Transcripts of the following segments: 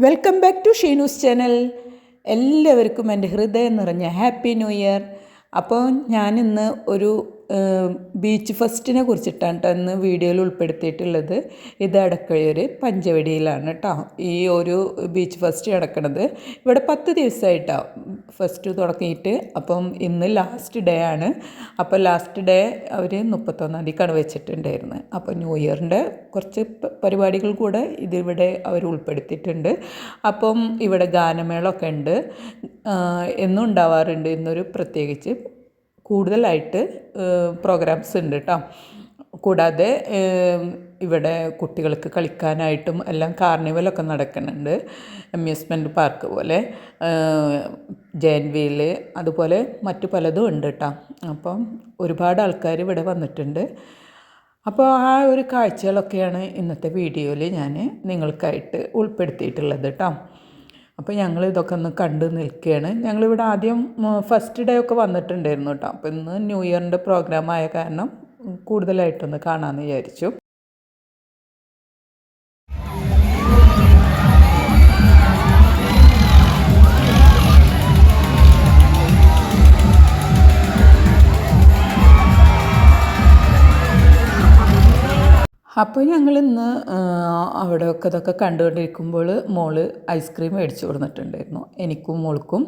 Welcome back to Sheenu's channel. എല്ലാവർക്കും എൻ്റെ ഹൃദയം നിറഞ്ഞ ഹാപ്പി ന്യൂ ഇയർ. അപ്പോൾ ഞാനിന്ന് ഒരു ബീച്ച് ഫെസ്റ്റിനെ കുറിച്ചിട്ടാണ് കേട്ടോ ഇന്ന് വീഡിയോയിൽ ഉൾപ്പെടുത്തിയിട്ടുള്ളത്. ഇത് അടക്കഴയൂർ പഞ്ചവടിയിലാണ് കേട്ടോ ഈ ഒരു ബീച്ച് ഫെസ്റ്റ് നടക്കുന്നത്. ഇവിടെ 10 ദിവസമായിട്ടാണ് ഫെസ്റ്റ് തുടങ്ങിയിട്ട്. അപ്പം ഇന്ന് ലാസ്റ്റ് ഡേ ആണ്. അപ്പോൾ ലാസ്റ്റ് ഡേ അവർ 31-ാം തീയതിക്കാണ് വെച്ചിട്ടുണ്ടായിരുന്നത്. അപ്പോൾ ന്യൂ ഇയറിൻ്റെ കുറച്ച് പരിപാടികൾ കൂടെ ഇതിവിടെ അവർ ഉൾപ്പെടുത്തിയിട്ടുണ്ട്. അപ്പം ഇവിടെ ഗാനമേളമൊക്കെ ഉണ്ട്, എന്നും ഉണ്ടാവാറുണ്ട്. ഇന്നൊരു പ്രത്യേകിച്ച് കൂടുതലായിട്ട് പ്രോഗ്രാംസ് ഉണ്ട് കേട്ടോ. കൂടാതെ ഇവിടെ കുട്ടികൾക്ക് കളിക്കാനായിട്ടും എല്ലാം കാർണിവലൊക്കെ നടക്കുന്നുണ്ട്. അമ്യൂസ്മെൻറ്റ് പാർക്ക് പോലെ, ജയൻറ്റ് വീൽ, അതുപോലെ മറ്റു പലതും ഉണ്ട് കേട്ടോ. അപ്പം ഒരുപാട് ആൾക്കാർ ഇവിടെ വന്നിട്ടുണ്ട്. അപ്പോൾ ആ ഒരു കാഴ്ചകളൊക്കെയാണ് ഇന്നത്തെ വീഡിയോയിൽ ഞാൻ നിങ്ങൾക്കായിട്ട് ഉൾപ്പെടുത്തിയിട്ടുള്ളത് കേട്ടോ. അപ്പോൾ ഞങ്ങൾ ഇതൊക്കെ ഒന്ന് കണ്ടു നിൽക്കുകയാണ്. ഞങ്ങളിവിടെ ആദ്യം ഫസ്റ്റ് ഡേ ഒക്കെ വന്നിട്ടുണ്ടായിരുന്നു കേട്ടോ. അപ്പോൾ ഇന്ന് ന്യൂ ഇയറിൻ്റെ പ്രോഗ്രാം ആയ കാരണം കൂടുതലായിട്ടൊന്ന് കാണാമെന്ന് വിചാരിച്ചു. അപ്പോൾ ഞങ്ങളിന്ന് അവിടെയൊക്കെ ഇതൊക്കെ കണ്ടുകൊണ്ടിരിക്കുമ്പോൾ മോള് ഐസ്ക്രീം മേടിച്ചു കൊടുത്തിട്ടുണ്ടായിരുന്നു എനിക്കും മോൾക്കും.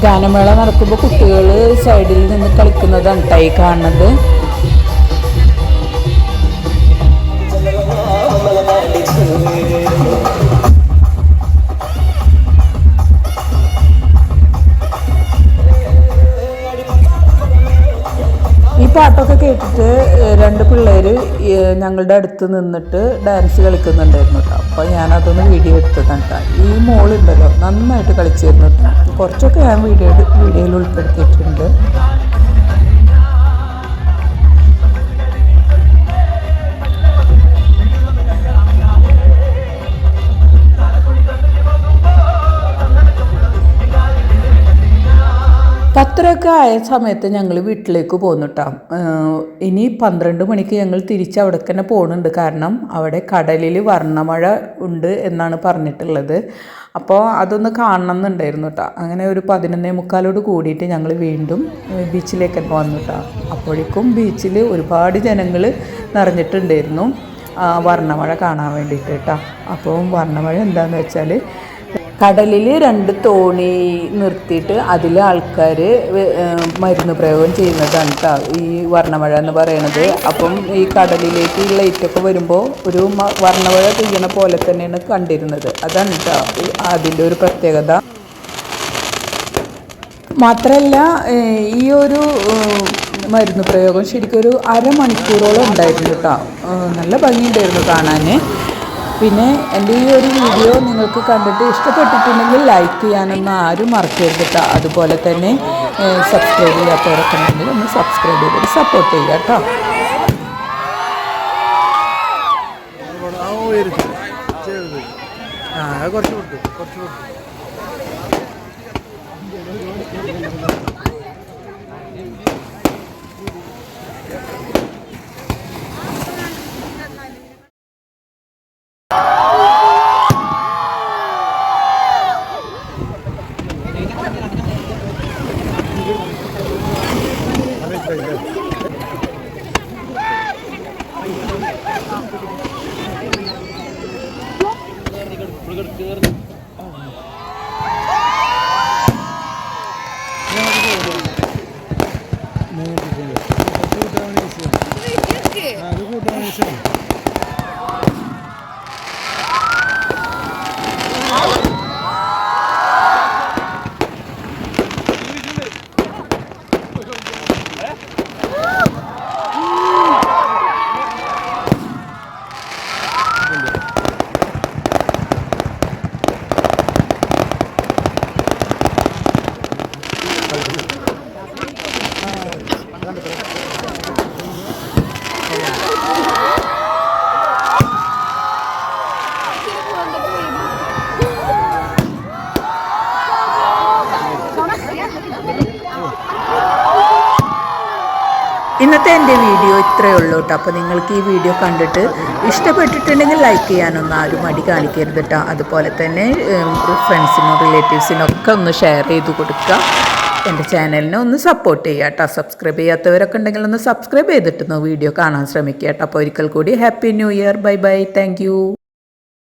ഗാനമേള നടക്കുമ്പോൾ കുട്ടികൾ സൈഡിൽ നിന്ന് കളിക്കുന്നതാണ് കേട്ടോ ഈ കാണുന്നത്. ഈ പാട്ടൊക്കെ കേട്ടിട്ട് 2 പിള്ളേർ ഞങ്ങളുടെ അടുത്ത് നിന്നിട്ട് ഡാൻസ് കളിക്കുന്നുണ്ടായിരുന്നു കേട്ടോ. അപ്പോൾ ഞാനതൊന്ന് വീഡിയോ എടുത്തതാണ് കേട്ടോ. ഈ മോളുണ്ടല്ലോ നന്നായിട്ട് കളിച്ചിരുന്നു കേട്ടോ. കുറച്ചൊക്കെ ഞാൻ വീഡിയോയിൽ ഉൾപ്പെടുത്തിയിട്ടുണ്ട്. അത്രയൊക്കെ ആയ സമയത്ത് ഞങ്ങൾ വീട്ടിലേക്ക് പോന്നു കേട്ടോ. ഇനി 12 മണിക്ക് ഞങ്ങൾ തിരിച്ച് അവിടെ തന്നെ പോകുന്നുണ്ട്. കാരണം അവിടെ കടലിൽ വർണ്ണമഴ ഉണ്ട് എന്നാണ് പറഞ്ഞിട്ടുള്ളത്. അപ്പോൾ അതൊന്ന് കാണണം എന്നുണ്ടായിരുന്നു കേട്ടോ. അങ്ങനെ ഒരു 11:45 കൂടിയിട്ട് ഞങ്ങൾ വീണ്ടും ബീച്ചിലേക്ക് വന്നു കേട്ടോ. അപ്പോഴേക്കും ബീച്ചിൽ ഒരുപാട് ജനങ്ങൾ നിറഞ്ഞിട്ടുണ്ടായിരുന്നു വർണ്ണമഴ കാണാൻ വേണ്ടിയിട്ട് കേട്ടോ. അപ്പോൾ വർണ്ണമഴ എന്താണെന്ന് വെച്ചാൽ കടലിൽ 2 തോണി നിർത്തിയിട്ട് അതിൽ ആൾക്കാർ മരുന്ന് പ്രയോഗം ചെയ്യുന്നതാണ് കേട്ടോ ഈ വർണ്ണമഴ എന്ന് പറയുന്നത്. അപ്പം ഈ കടലിലേക്ക് ലൈറ്റൊക്കെ വരുമ്പോൾ ഒരു വർണ്ണമഴ പെയ്യണ പോലെ തന്നെയാണ് കണ്ടിരുന്നത്. അതാണ് കേട്ടോ അതിൻ്റെ ഒരു പ്രത്യേകത. മാത്രമല്ല ഈ ഒരു മരുന്ന് പ്രയോഗം ശരിക്കും ഒരു അരമണിക്കൂറോളം ഉണ്ടായിരുന്നു കേട്ടോ. നല്ല ഭംഗിയുണ്ടായിരുന്നു കാണാൻ. പിന്നെ എൻ്റെ ഈ ഒരു വീഡിയോ നിങ്ങൾക്ക് കണ്ടിട്ട് ഇഷ്ടപ്പെട്ടിട്ടുണ്ടെങ്കിൽ ലൈക്ക് ചെയ്യാനൊന്നും ആരും മറക്കരുത് കേട്ടോ. അതുപോലെ തന്നെ സബ്സ്ക്രൈബ് ചെയ്യാത്തവരൊക്കെ ഉണ്ടെങ്കിൽ ഒന്ന് സബ്സ്ക്രൈബ് ചെയ്തിട്ട് സപ്പോർട്ട് ചെയ്യുക കേട്ടോ. ഇന്നത്തെ എൻ്റെ വീഡിയോ ഇത്രയേ ഉള്ളൂ കേട്ടോ. അപ്പോൾ നിങ്ങൾക്ക് ഈ വീഡിയോ കണ്ടിട്ട് ഇഷ്ടപ്പെട്ടിട്ടുണ്ടെങ്കിൽ ലൈക്ക് ചെയ്യാനൊന്നും ആരും മടി കാണിക്കരുത് കേട്ടോ. അതുപോലെ തന്നെ ഫ്രണ്ട്സിനും റിലേറ്റീവ്സിനും ഒക്കെ ഒന്ന് ഷെയർ ചെയ്ത് കൊടുക്കുക. എൻ്റെ ചാനലിനെ ഒന്ന് സപ്പോർട്ട് ചെയ്യുക കേട്ടോ. സബ്സ്ക്രൈബ് ചെയ്യാത്തവരൊക്കെ ഉണ്ടെങ്കിൽ ഒന്ന് സബ്സ്ക്രൈബ് ചെയ്തിട്ടൊന്ന് വീഡിയോ കാണാൻ ശ്രമിക്കുക കേട്ടോ. അപ്പോൾ ഒരിക്കൽ കൂടി happy new year. Bye bye. Thank you.